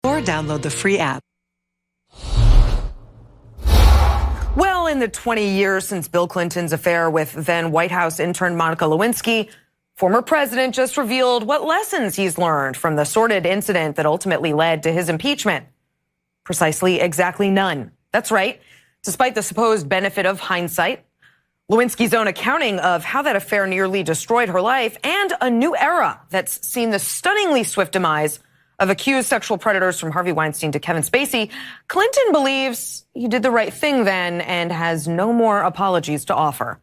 or download the free app. Well, in the 20 years since Bill Clinton's affair with then White House intern Monica Lewinsky, former president just revealed what lessons he's learned from the sordid incident that ultimately led to his impeachment. Precisely, exactly none. That's right. Despite the supposed benefit of hindsight, Lewinsky's own accounting of how that affair nearly destroyed her life, and a new era that's seen the stunningly swift demise of accused sexual predators from Harvey Weinstein to Kevin Spacey, Clinton believes he did the right thing then and has no more apologies to offer.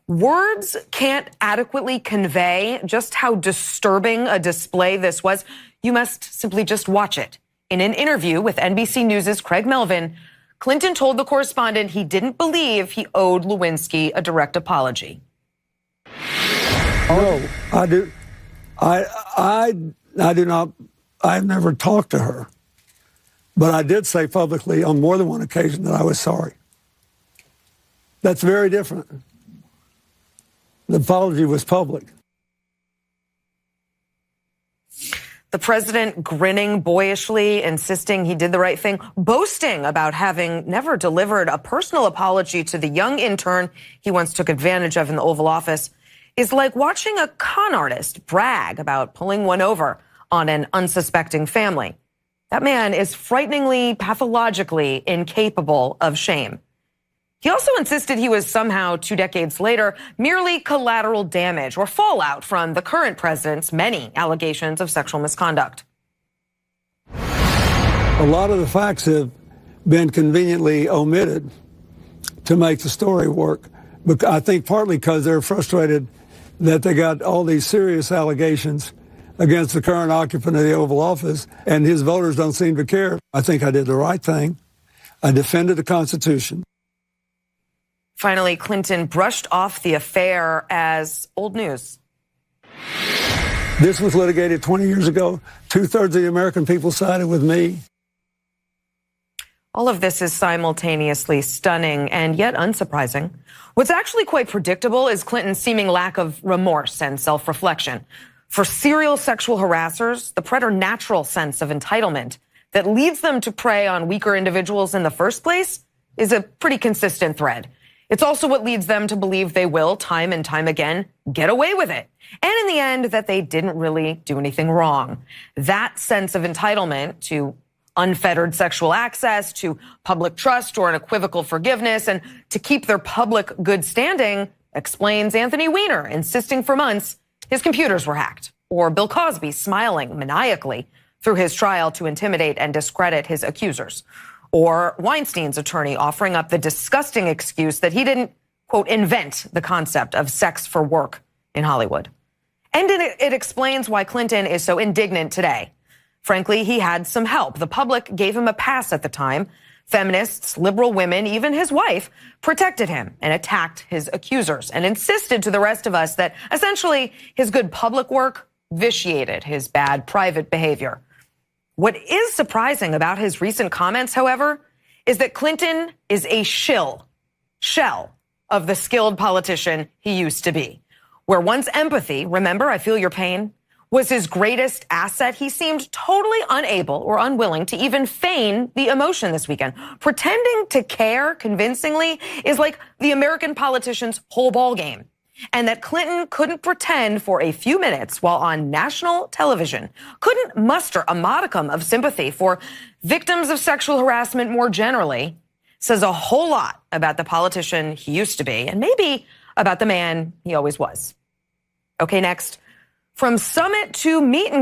Words can't adequately convey just how disturbing a display this was. You must simply just watch it. In an interview with NBC News' Craig Melvin, Clinton told the correspondent he didn't believe he owed Lewinsky a direct apology. No, I do. I do not. I've never talked to her, but I did say publicly on more than one occasion that I was sorry. That's very different. The apology was public. The president grinning boyishly, insisting he did the right thing, boasting about having never delivered a personal apology to the young intern he once took advantage of in the Oval Office, is like watching a con artist brag about pulling one over on an unsuspecting family. That man is frighteningly, pathologically incapable of shame. He also insisted he was somehow 2 decades later merely collateral damage or fallout from the current president's many allegations of sexual misconduct. A lot of the facts have been conveniently omitted to make the story work. But I think partly because they're frustrated that they got all these serious allegations against the current occupant of the Oval Office, and his voters don't seem to care. I think I did the right thing. I defended the Constitution. Finally, Clinton brushed off the affair as old news. This was litigated 20 years ago. 2/3 of the American people sided with me. All of this is simultaneously stunning and yet unsurprising. What's actually quite predictable is Clinton's seeming lack of remorse and self-reflection. For serial sexual harassers, the preternatural sense of entitlement that leads them to prey on weaker individuals in the first place is a pretty consistent thread. It's also what leads them to believe they will, time and time again, get away with it. And in the end, that they didn't really do anything wrong. That sense of entitlement to unfettered sexual access, to public trust or unequivocal forgiveness, and to keep their public good standing explains Anthony Weiner insisting for months his computers were hacked, or Bill Cosby smiling maniacally through his trial to intimidate and discredit his accusers, or Weinstein's attorney offering up the disgusting excuse that he didn't, quote, invent the concept of sex for work in Hollywood. And it explains why Clinton is so indignant today. Frankly, he had some help. The public gave him a pass at the time. Feminists, liberal women, even his wife, protected him and attacked his accusers and insisted to the rest of us that essentially his good public work vitiated his bad private behavior. What is surprising about his recent comments, however, is that Clinton is a shell of the skilled politician he used to be. Where once empathy, remember, I feel your pain, was his greatest asset, he seemed totally unable or unwilling to even feign the emotion this weekend. Pretending to care convincingly is like the American politician's whole ballgame. And that Clinton couldn't pretend for a few minutes while on national television, couldn't muster a modicum of sympathy for victims of sexual harassment more generally, says a whole lot about the politician he used to be and maybe about the man he always was. Okay, next. From summit to meet and